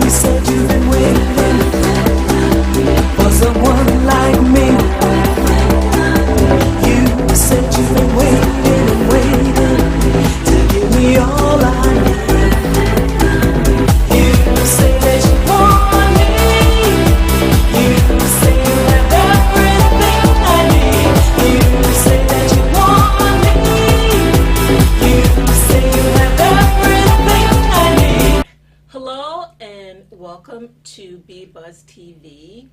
said you've been waiting for someone like me. You said you've been waiting and waiting to give me all I need. You say that you want me. You say you have everything I need. You say that you want me. You say you have everything I need. Hello and welcome to Be Buzz TV.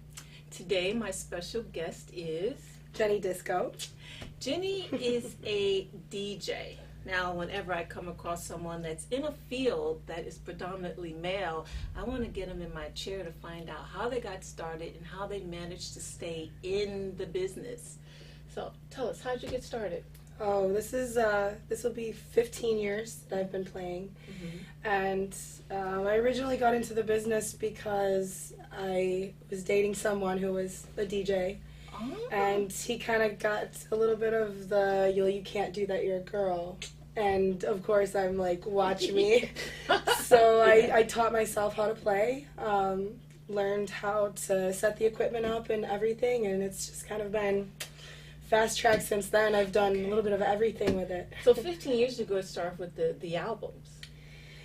Today my special guest is Jenny Disco. Jenny is a DJ. Now, whenever I come across someone that's in a field that is predominantly male, I want to get them in my chair to find out how they got started and how they managed to stay in the business. So, tell us, how'd you get started? Oh, this will be 15 years that I've been playing, and I originally got into the business because I was dating someone who was a DJ, and he kind of got a little bit of the you can't do that, you're a girl, and of course I'm like, watch me. So I taught myself how to play, learned how to set the equipment up and everything, and it's just kind of been fast track since then. I've done a little bit of everything with it. So 15 years ago it started with the albums.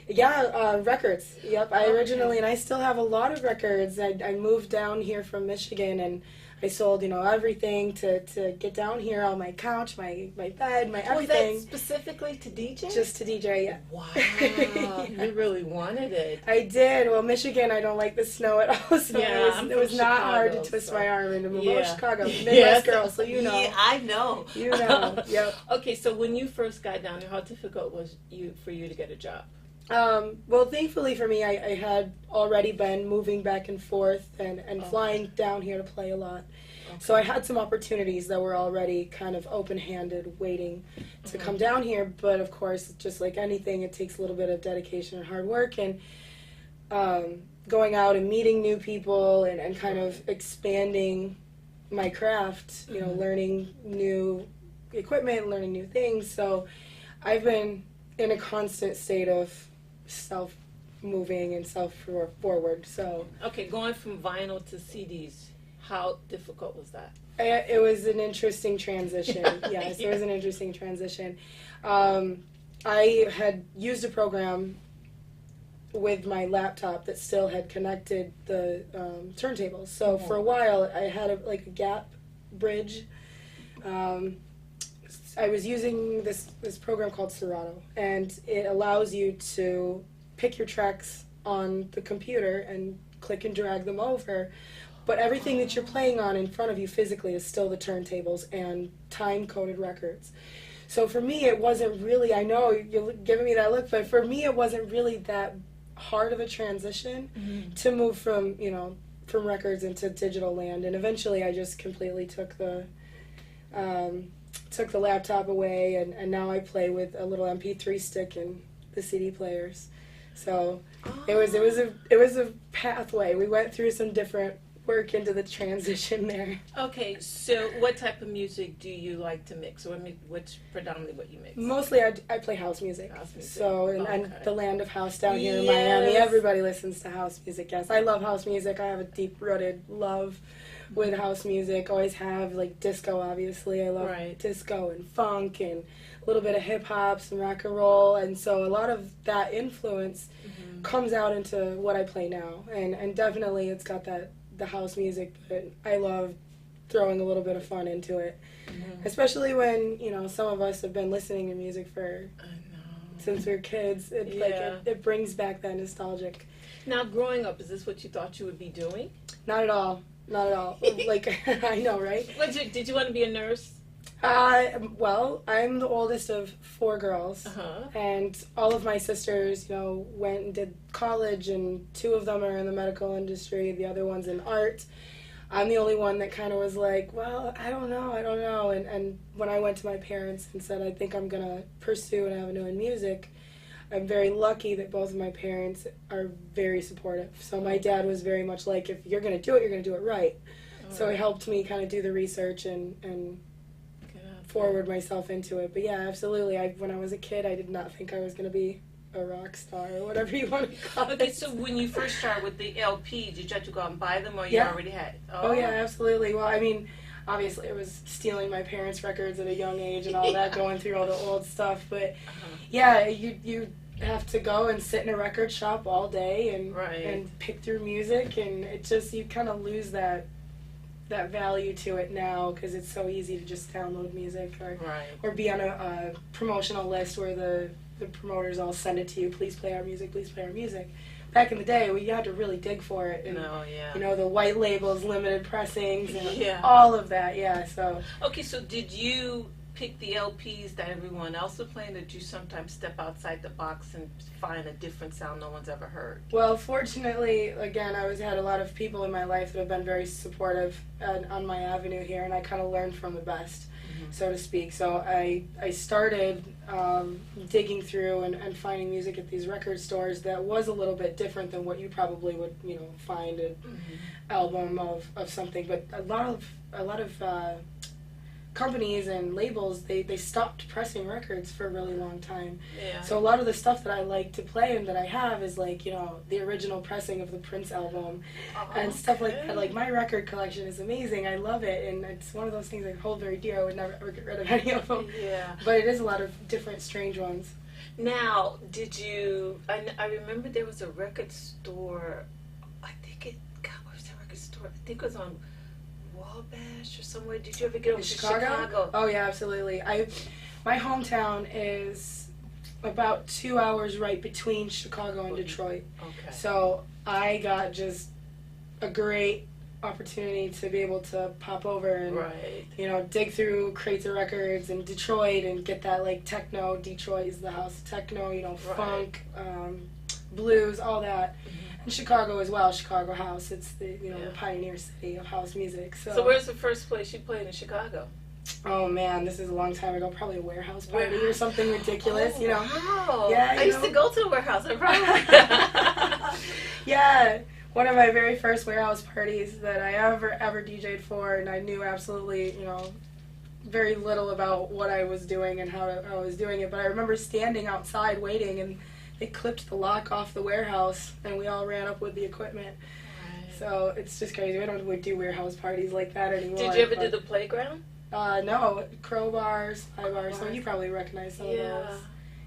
Yeah, records. Yep, I originally, and I still have a lot of records. I moved down here from Michigan, and I sold, everything to get down here, all my couch, my bed, my everything. Was that specifically to DJ? Just to DJ, yeah. Wow, you really wanted it. I did. Well, Michigan, I don't like the snow at all, so Yeah, it was not hard to twist my arm into move. Yeah. Chicago, Midwest girl, so you know. Yeah, I know. You know, yep. Okay, so when you first got down there, how difficult was for you to get a job? Well, thankfully for me, I had already been moving back and forth and flying down here to play a lot. Okay. So I had some opportunities that were already kind of open-handed, waiting to come down here. But of course, just like anything, it takes a little bit of dedication and hard work, and going out and meeting new people and kind of expanding my craft, learning new equipment, learning new things. So I've been in a constant state of self-moving and self-forward. So okay, going from vinyl to CDs, how difficult was that? It was an interesting transition. Yes, it was an interesting transition. I had used a program with my laptop that still had connected the turntables. So for a while, I had a gap bridge. I was using this program called Serato, and it allows you to pick your tracks on the computer and click and drag them over, but everything that you're playing on in front of you physically is still the turntables and time-coded records. So for me, it wasn't really, I know you're giving me that look, but for me it wasn't really that hard of a transition to move from records into digital land, and eventually I just completely took the laptop away, and now I play with a little MP3 stick and the CD players. So it was a pathway. We went through some different work into the transition there. Okay, so what type of music do you like to mix, or what's predominantly what you mix? Mostly I play house music. House music. So and the land of house down here in Miami, everybody listens to house music. Yes, I love house music. I have a deep-rooted love with house music. Always have, like disco, obviously. I love disco and funk and a little bit of hip-hop, some rock and roll, and so a lot of that influence comes out into what I play now, and definitely it's got the house music, but I love throwing a little bit of fun into it, especially when some of us have been listening to music since we were kids. It brings back that nostalgic. Now, growing up, is this what you thought you would be doing? Not at all. Not at all. Like, I know, right? Did you want to be a nurse? Well, I'm the oldest of 4 girls, and all of my sisters, went and did college, and 2 of them are in the medical industry, the other one's in art. I'm the only one that kind of was like, well, I don't know, and when I went to my parents and said, I think I'm going to pursue an avenue in music, I'm very lucky that both of my parents are very supportive. So my dad was very much like, if you're going to do it, you're going to do it right. So it helped me kind of do the research and forward myself into it. But yeah, absolutely. When I was a kid, I did not think I was going to be a rock star or whatever you want to call Okay, it. so when you first started with the LP, did you have to go out and buy them, or you Yeah. already had? Oh yeah, absolutely. Well, I mean, obviously, it was stealing my parents' records at a young age and all that, going through all the old stuff. But yeah, you have to go and sit in a record shop all day and Right. and pick through music, and it just you kind of lose that value to it now because it's so easy to just download music Right. or be on a promotional list where the promoters all send it to you. Please play our music. Please play our music. Back in the day, you had to really dig for it. And, No, yeah. you know, the white labels, limited pressings, and Yeah. all of that. Yeah. So Okay, so did you pick the LPs that everyone else was playing, or did you sometimes step outside the box and find a different sound no one's ever heard? well, fortunately, again, had a lot of people in my life that have been very supportive on my avenue here, and I kind of learned from the best, so to speak. So I started digging through and finding music at these record stores that was a little bit different than what you probably would, you know, find an album of something. But a lot of companies and labels, they stopped pressing records for a really long time. Yeah. So a lot of the stuff that I like to play and that I have is like, you know, the original pressing of the Prince album and stuff like that. Like, my record collection is amazing. I love it, and it's one of those things I hold very dear. I would never ever get rid of any of them. Yeah. But it is a lot of different strange ones. Now, did you? I remember there was a record store. I think God, what was that record store? I think it was on Wabash or somewhere. Did you ever get over to Chicago? Oh yeah, absolutely. My hometown is about 2 hours right between Chicago and Detroit. Okay. So I got just a great opportunity to be able to pop over and Right. you know, dig through crates of records in Detroit and get that like techno. Detroit is the house of techno, you know, Right. funk, blues, all that. And Chicago as well, Chicago house. It's the the Yeah. pioneer city of house music. So where's the first place you played in Chicago? Oh man, this is a long time ago. Probably a warehouse party or something ridiculous, Oh, you know. Wow. Yeah, I you used to know. go to the warehouse. I probably. Yeah, one of my very first warehouse parties that I ever DJ'd for, and I knew absolutely, you know, very little about what I was doing and how I was doing it. But I remember standing outside waiting, and they clipped the lock off the warehouse, and we all ran up with the equipment. So it's just crazy. We don't do warehouse parties like that anymore. Did you ever do the playground? No, crowbars, high bars. So you probably recognize some of those.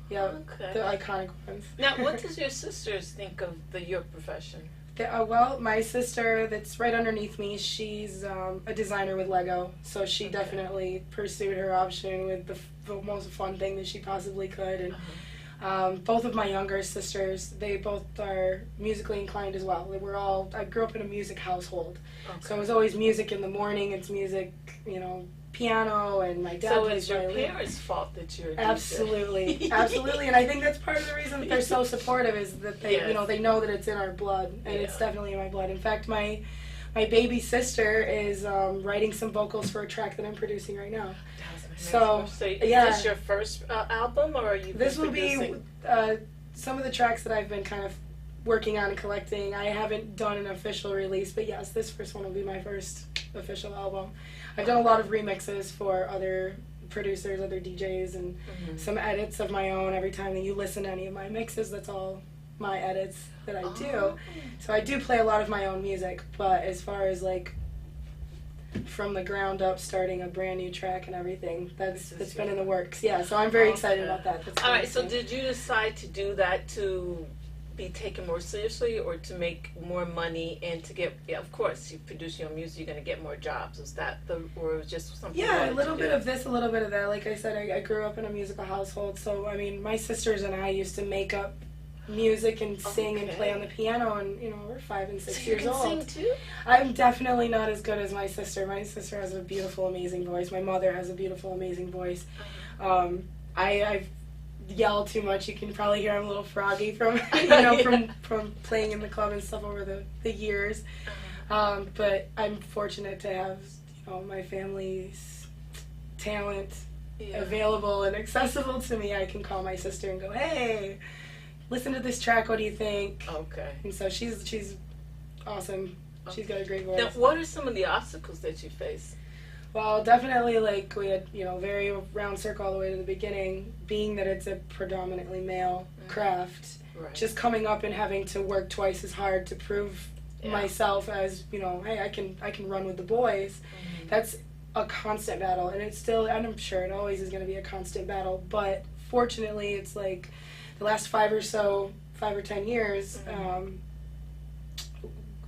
Yeah, Okay. the iconic ones. Now, what does your sisters think of your profession? Well, my sister that's right underneath me, she's a designer with Lego, so she definitely pursued her option with the most fun thing that she possibly could. And both of my younger sisters, they both are musically inclined as well. I grew up in a music household, so it was always music in the morning. It's music, you know, piano, and my dad So plays it's your violin. parents' fault that you're a DJ. Absolutely, absolutely, and I think that's part of the reason that they're so supportive is that they, you know, they know that it's in our blood, and it's definitely in my blood. In fact, my baby sister is writing some vocals for a track that I'm producing right now. So is yeah, this your first album, or are you? this will producing? be some of the tracks that I've been kind of working on and collecting. I haven't done an official release, but yes, this first one will be my first official album. I've done a lot of remixes for other producers, other DJs, and some edits of my own. Every time that you listen to any of my mixes, that's all my edits that I do. So I do play a lot of my own music, but as far as like from the ground up starting a brand new track and everything, that's been in the works. Yeah, so I'm very excited about that. That's all right, so did you decide to do that to be taken more seriously, or to make more money and to get, of course, you produce your music, you're going to get more jobs? Was that or was just something? Yeah, a little bit of this, a little bit of that. Like I said, I grew up in a musical household, so I mean, my sisters and I used to make up music and sing and play on the piano, and you know, we're 5 and 6 years old. So you can sing too? I'm definitely not as good as my sister. My sister has a beautiful, amazing voice. My mother has a beautiful, amazing voice. I've yelled too much. You can probably hear I'm a little froggy from from playing in the club and stuff over the years. But I'm fortunate to have, you know, my family's talent available and accessible to me. I can call my sister and go, hey, listen to this track, what do you think? Okay. And so she's awesome. She's got a great voice. Now, what are some of the obstacles that you face? Well, definitely, like, we had, you know, very round circle all the way to the beginning, being that it's a predominantly male craft. Right. Just coming up and having to work twice as hard to prove myself as, you know, hey, I can run with the boys. That's a constant battle, and it's still, and I'm sure it always is going to be a constant battle, but fortunately it's like the last 5 or 10 years,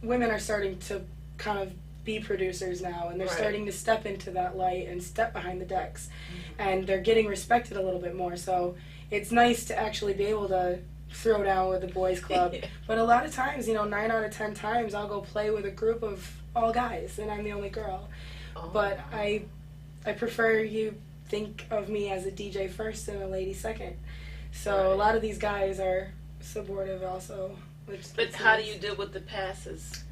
women are starting to kind of be producers now, and they're starting to step into that light and step behind the decks, and they're getting respected a little bit more. So it's nice to actually be able to throw down with the boys club. But a lot of times, you know, 9 out of 10 times I'll go play with a group of all guys and I'm the only girl. But I prefer you think of me as a DJ first and a lady second. So a lot of these guys are supportive also. But how do you deal with the passes?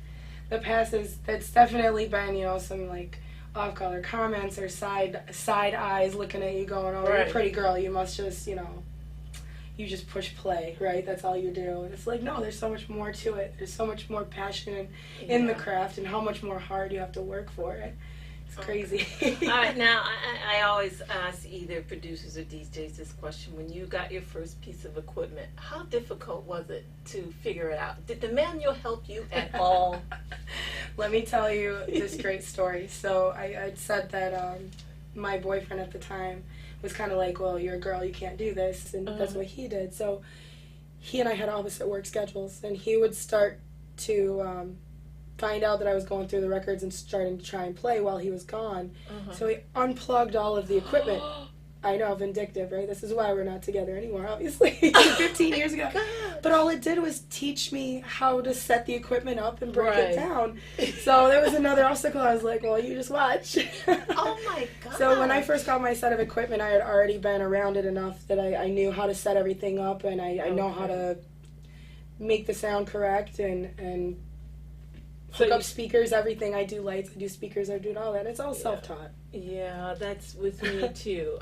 The passes, that's definitely been, you know, some like off-color comments or side eyes looking at you going, oh, you're a pretty girl, you must just, you know, you just push play, right? That's all you do. And it's like, no, there's so much more to it. There's so much more passion in the craft and how much more hard you have to work for it. It's crazy. All right, now I always ask either producers or DJs this question. When you got your first piece of equipment, how difficult was it to figure it out? Did the manual help you at all? Let me tell you this great story. So I'd said that my boyfriend at the time was kind of like, well, you're a girl, you can't do this, and that's what he did. So he and I had opposite work schedules, and he would start to find out that I was going through the records and starting to try and play while he was gone. So he unplugged all of the equipment. I know, vindictive, right? This is why we're not together anymore, obviously. 15 years ago. But all it did was teach me how to set the equipment up and break it down. So there was another obstacle. I was like, well, you just watch. Oh my God. So when I first got my set of equipment, I had already been around it enough that I knew how to set everything up, and I know how to make the sound correct and hook up speakers, everything. I do lights, I do speakers, I do all that. It's all self-taught. Yeah, that's with me too.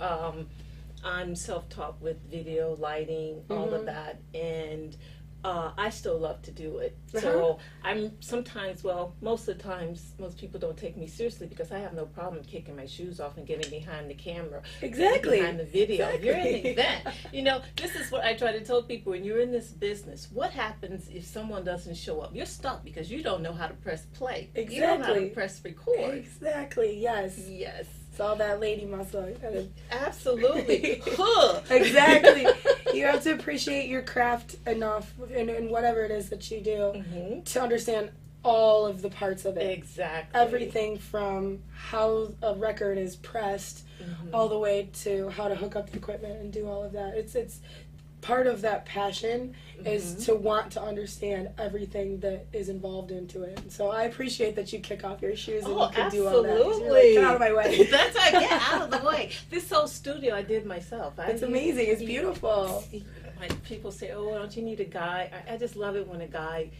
I'm self-taught with video, lighting, all of that, and I still love to do it. So I'm sometimes, well, most of the times, most people don't take me seriously because I have no problem kicking my shoes off and getting behind the camera. Exactly. Behind the video. If you're in an event, you know, this is what I try to tell people. When you're in this business, what happens if someone doesn't show up? You're stuck because you don't know how to press play. Exactly. You don't know how to press record. Exactly, yes. Yes. It's all that lady muscle. Absolutely. Exactly. You have to appreciate your craft enough in whatever it is that you do to understand all of the parts of it. Exactly. Everything from how a record is pressed all the way to how to hook up the equipment and do all of that. It's part of that passion is to want to understand everything that is involved into it. And so I appreciate that you kick off your shoes and you can do all that. You're like, get out of my way. That's right, get out of the way. This whole studio I did myself. It's amazing. It's beautiful. People say, oh, don't you need a guy? I just love it when a guy,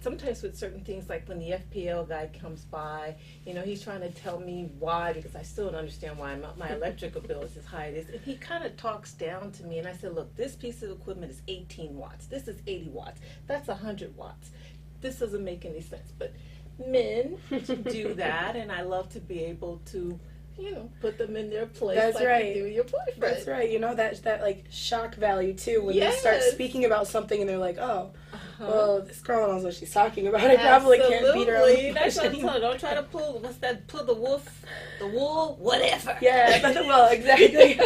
sometimes with certain things, like when the FPL guy comes by, you know, he's trying to tell me why, because I still don't understand why my electrical bill is as high as it is. And he kind of talks down to me, and I said, look, this piece of equipment is 18 watts. This is 80 watts. That's 100 watts. This doesn't make any sense. But men do that, and I love to be able to, you know, put them in their place. That's like right. You do with your boyfriend. That's right. You know, that like shock value too when they start speaking about something and they're like, oh, well, this girl knows what she's talking about. I probably can't beat her on That's what I'm telling you. Don't try to pull, what's that, pull the wool, whatever. Yeah, well, exactly.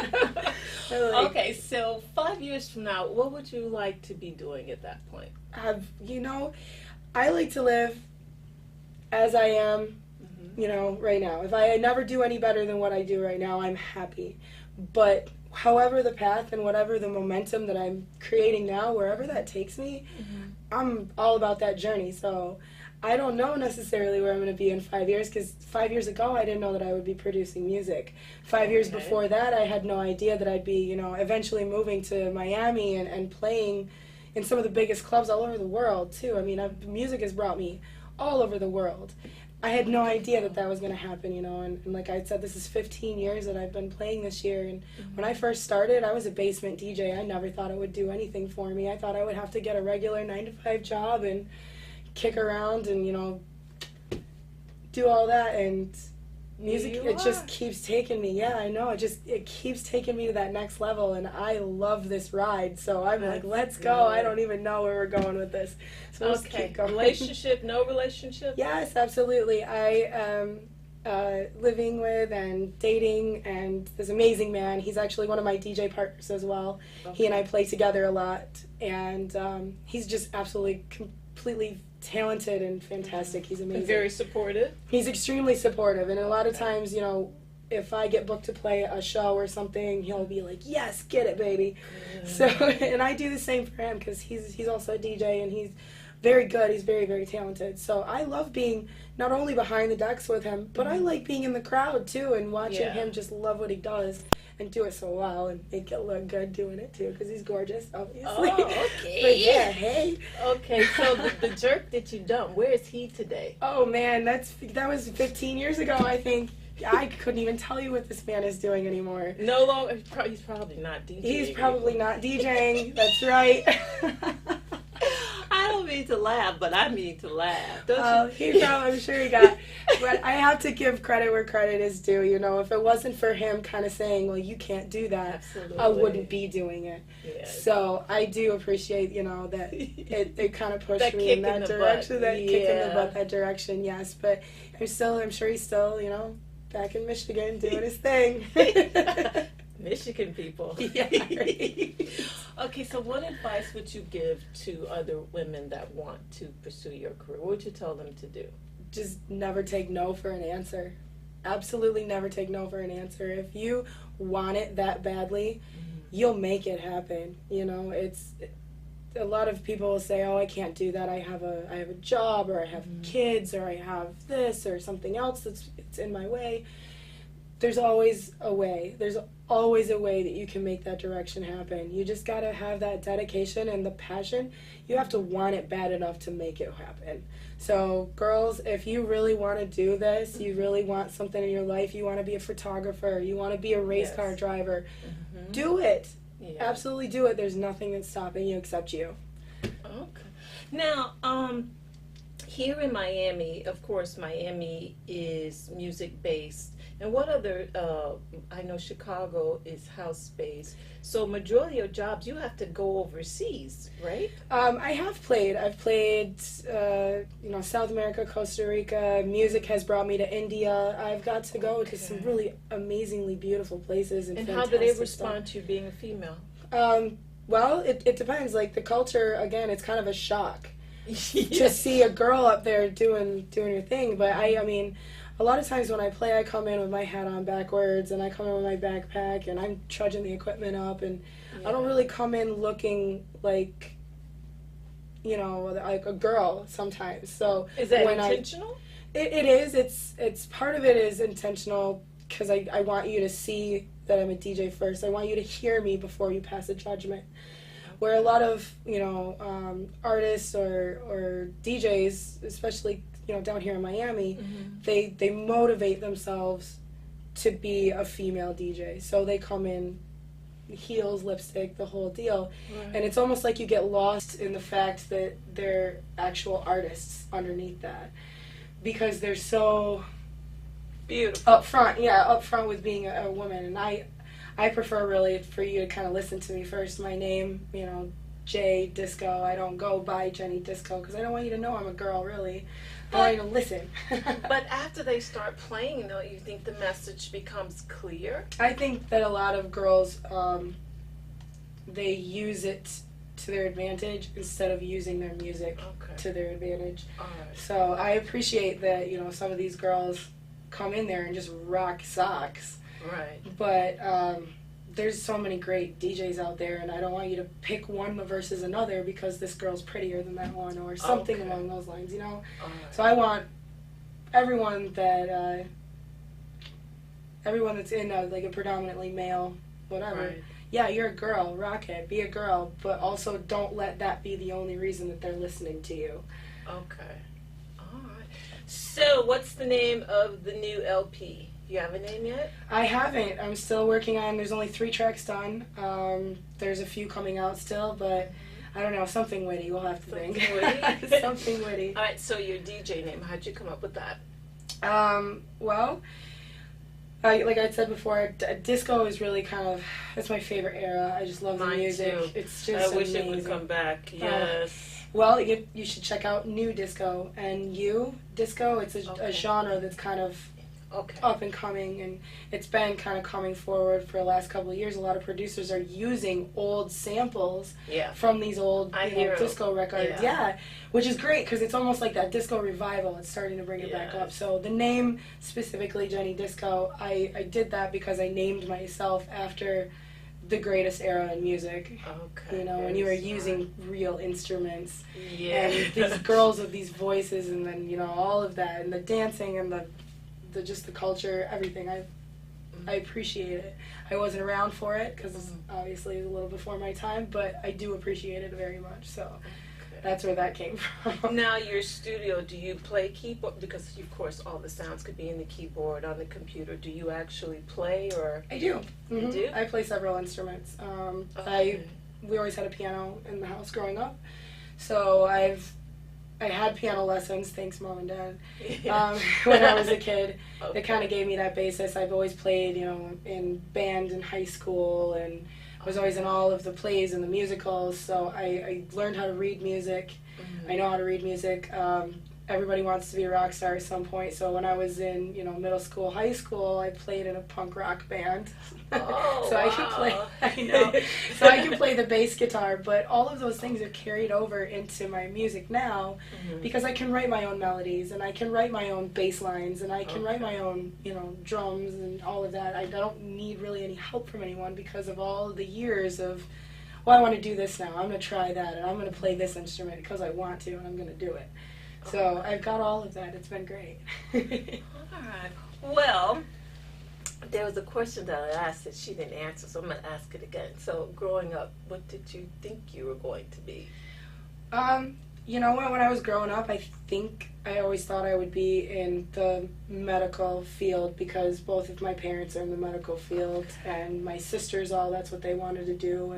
Okay, so 5 years from now, what would you like to be doing at that point? You know, I like to live as I am, you know, right now. If I never do any better than what I do right now, I'm happy. But however the path and whatever the momentum that I'm creating now, wherever that takes me, I'm all about that journey. So I don't know necessarily where I'm going to be in 5 years, because 5 years ago I didn't know that I would be producing music. 5 years before that I had no idea that I'd be, you know, eventually moving to Miami and playing in some of the biggest clubs all over the world too. I mean, music has brought me all over the world. I had no idea that that was going to happen, you know, and like I said, this is 15 years that I've been playing this year, and when I first started, I was a basement DJ. I never thought it would do anything for me. I thought I would have to get a regular 9-to-5 job and kick around and, you know, do all that, and Music, You it just are. keeps taking me. Yeah, I know. It keeps taking me to that next level, and I love this ride. So I'm like, That's let's go. I good. don't even know where we're going with this. So let's Okay. keep going. Relationship, no relationship? Yes, absolutely. I am living with and dating and this amazing man. He's actually one of my DJ partners as well. He and I play together a lot, and he's just absolutely completely talented and fantastic. He's amazing. And very supportive. He's extremely supportive, and a lot of times, you know, if I get booked to play a show or something, he'll be like, "Yes, get it, baby." So, and I do the same for him because he's also a DJ and he's very good. He's very, very talented. So I love being not only behind the decks with him, but I like being in the crowd too and watching Yeah. him just love what he does and do it so well and make it look good doing it too because he's gorgeous, obviously. Oh, okay. But yeah, hey. Okay, so the jerk that you dumped, where is he today? Oh man, that was 15 years ago, I think. I couldn't even tell you what this man is doing anymore. No longer. He's probably not DJing. He's probably not DJing. That's right. I don't mean to laugh, but I mean to laugh. Don't Oh, you? I'm sure he got. But I have to give credit where credit is due. You know, if it wasn't for him kind of saying, "Well, you can't do that," Absolutely. I wouldn't be doing it. Yes. So I do appreciate, you know, that it kind of pushed That me kick in in that the direction, butt. that kick in the Yeah. butt, that direction. Yes, but I'm sure he's still, you know, back in Michigan doing his thing. Michigan people. Yeah, right. Okay, so what advice would you give to other women that want to pursue your career? What would you tell them to do? Just never take no for an answer. Absolutely never take no for an answer. If you want it that badly, you'll make it happen. You know, a lot of people will say, "Oh, I can't do that. I have a job, or I have kids, or I have this, or something else it's in my way." There's always a way. There's always a way that you can make that direction happen. You just got to have that dedication and the passion. You have to want it bad enough to make it happen. So, girls, if you really want to do this, you really want something in your life, you want to be a photographer, you want to be a race Yes. car driver, Mhm. do it. Yeah. Absolutely do it. There's nothing that's stopping you except you. Okay. Now, here in Miami, of course, Miami is music based. And what other, I know Chicago is house based. So majority of jobs, you have to go overseas, right? I have played. I've played, South America, Costa Rica. Music has brought me to India. I've got to go to some really amazingly beautiful places and And how do they fantastic respond to you being a female? stuff. Well, it depends. Like the culture, again, it's kind of a shock to Yes. see a girl up there doing her thing. But I mean, a lot of times when I play, I come in with my hat on backwards, and I come in with my backpack, and I'm trudging the equipment up, and I don't really come in looking like, like a girl sometimes. So Is that when intentional? it is. It's part of it is intentional because I want you to see that I'm a DJ first. I want you to hear me before you pass a judgment. Where a lot of artists or DJs, especially down here in Miami, they motivate themselves to be a female DJ. So they come in heels, lipstick, the whole deal. Right. And it's almost like you get lost in the fact that they're actual artists underneath that. Because they're so Beautiful. upfront with being a woman. And I prefer really for you to kind of listen to me first. My name, J Disco. I don't go by Jenny Disco because I don't want you to know I'm a girl, really. I want you to listen. But after they start playing, though, you think the message becomes clear? I think that a lot of girls, they use it to their advantage instead of using their music Okay. to their advantage. All right. So I appreciate that, some of these girls come in there and just rock socks. Right. But there's so many great DJs out there, and I don't want you to pick one versus another because this girl's prettier than that one or something Okay. along those lines, All right. So I want everyone that's in like a predominantly male, whatever. Right. Yeah, you're a girl, rock it, be a girl, but also don't let that be the only reason that they're listening to you. Okay. All right. So, what's the name of the new LP? You have a name yet? I haven't. I'm still working on. There's only 3 tracks done. There's a few coming out still, but I don't know. Something witty. We'll have to think. Something witty? Something witty. All right. So, your DJ name, how'd you come up with that? Well, Like I said before, disco is really kind of, it's my favorite era. I just love the Mine music. too. It's just I wish amazing. it would come back. Yes. Well, you should check out new disco. And disco, it's a Okay. genre that's kind of Okay. up and coming, and it's been kind of coming forward for the last couple of years. A lot of producers are using old samples Yeah. from these old I hear 'em. disco records. Yeah. Which is great because it's almost like that disco revival. It's starting to bring it back up. Yes. So the name specifically Jenny Disco, I did that because I named myself after the greatest era in music. Okay. When you were very using real instruments smart. Yeah. and these girls with these voices, and then all of that, and the dancing and the just the culture, everything. I appreciate it. I wasn't around for it because obviously it was a little before my time, but I do appreciate it very much. So that's where that came from. Now, your studio, do you play keyboard? Because, of course, all the sounds could be in the keyboard, on the computer. Do you actually play, or? I do. You do? I play several instruments. Okay. We always had a piano in the house growing up, so I had piano lessons, thanks Mom and Dad, when I was a kid. Okay. It kind of gave me that basis. I've always played, in band in high school, and was always in all of the plays and the musicals, so I learned how to read music. Mhm. I know how to read music. Everybody wants to be a rock star at some point, so when I was in, middle school, high school, I played in a punk rock band. Oh, So I could play, I know, so I can play the bass guitar, but all of those things are carried over into my music now Mhm. because I can write my own melodies, and I can write my own bass lines, and I can write my own, drums and all of that. I don't need really any help from anyone because of all the years of, well, I want to do this now, I'm going to try that, and I'm going to play this instrument because I want to, and I'm going to do it. So I've got all of that. It's been great. All right. Well, there was a question that I asked that she didn't answer, so I'm going to ask it again. So, growing up, what did you think you were going to be? When I was growing up, I think I always thought I would be in the medical field because both of my parents are in the medical field, and my sisters that's what they wanted to do,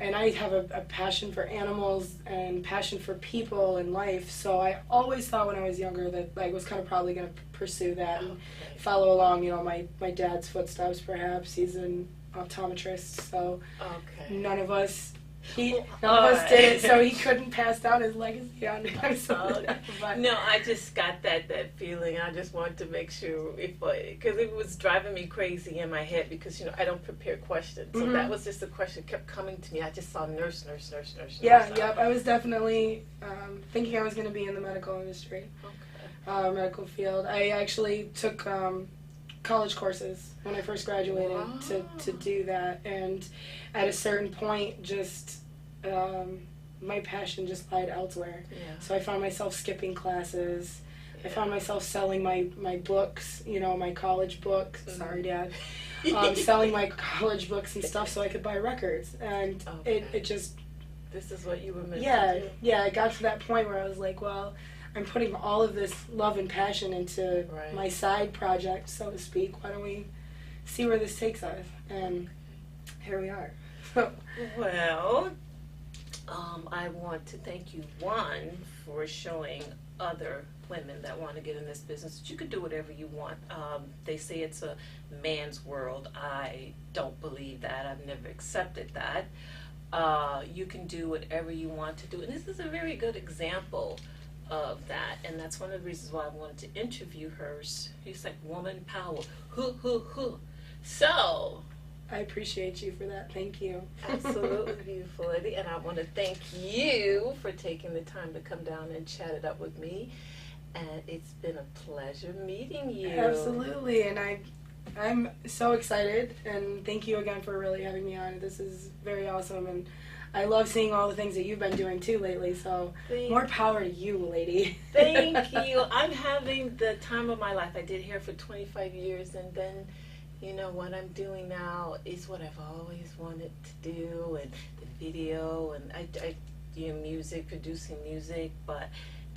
and I have a passion for animals and passion for people and life, so I always thought when I was younger that I was kind of probably going to pursue that and follow along, my dad's footsteps perhaps. He's an optometrist, so none of us did it, so he couldn't pass down his legacy on him. So No, I just got that feeling. I just wanted to make sure because it was driving me crazy in my head because I don't prepare questions. So that was just a question that kept coming to me. I just saw nurse. Yep. I was definitely thinking I was going to be in the medical industry, medical field. I actually took college courses when I first graduated to do that, and at a certain point, just my passion just lied elsewhere. Yeah. So I found myself skipping classes. I found myself selling my books, my college books. Sorry, Dad. Selling my college books and stuff so I could buy records, and it just. This is what you were meant to do. Yeah. I got to that point where I was like, well, I'm putting all of this love and passion into my side project, so to speak. Why don't we see where this takes us? And here we are. Well, I want to thank you, one, for showing other women that want to get in this business that you can do whatever you want. They say it's a man's world. I don't believe that. I've never accepted that. You can do whatever you want to do. And this is a very good example of that. And that's one of the reasons why I wanted to interview her. She's like woman power. So, I appreciate you for that. Thank you. absolutely beautiful lady. And I want to thank you for taking the time to come down and chat it up with me. And it's been a pleasure meeting you. Absolutely. And I'm so excited, and thank you again for really having me on. This is very awesome, and I love seeing all the things that you've been doing too lately, so more power to you, lady. Thank you. I'm having the time of my life. I did hair for 25 years, and then what I'm doing now is what I've always wanted to do, and the video, and I do music, producing music, but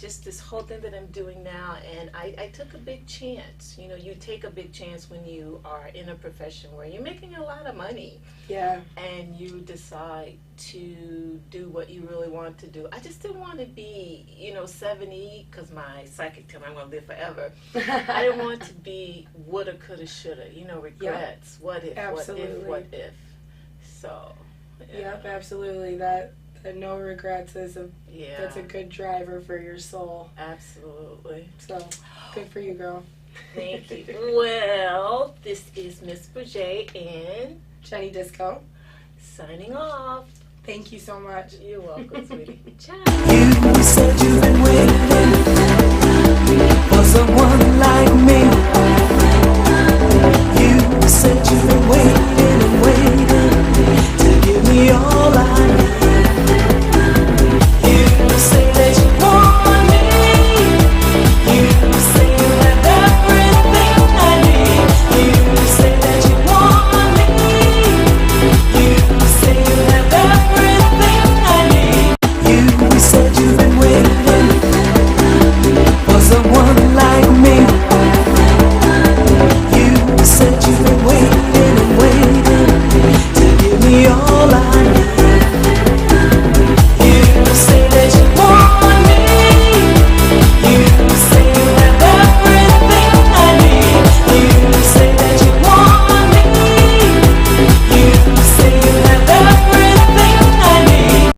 just this whole thing that I'm doing now, and I took a big chance. You know, you take a big chance when you are in a profession where you're making a lot of money. Yeah. And you decide to do what you really want to do. I just didn't want to be, 70, because my psychic told me I'm going to live forever. I didn't want to be woulda, coulda, shoulda, regrets. Yeah. What if, Absolutely. what if. So, yeah. Yep, absolutely. That no regrets is that's a good driver for your soul. Absolutely. So, good for you, girl. Thank you. Well, this is Miss Bourget and Jenny Disco, signing off. Thank you so much. You're welcome, sweetie. Ciao. You said you've been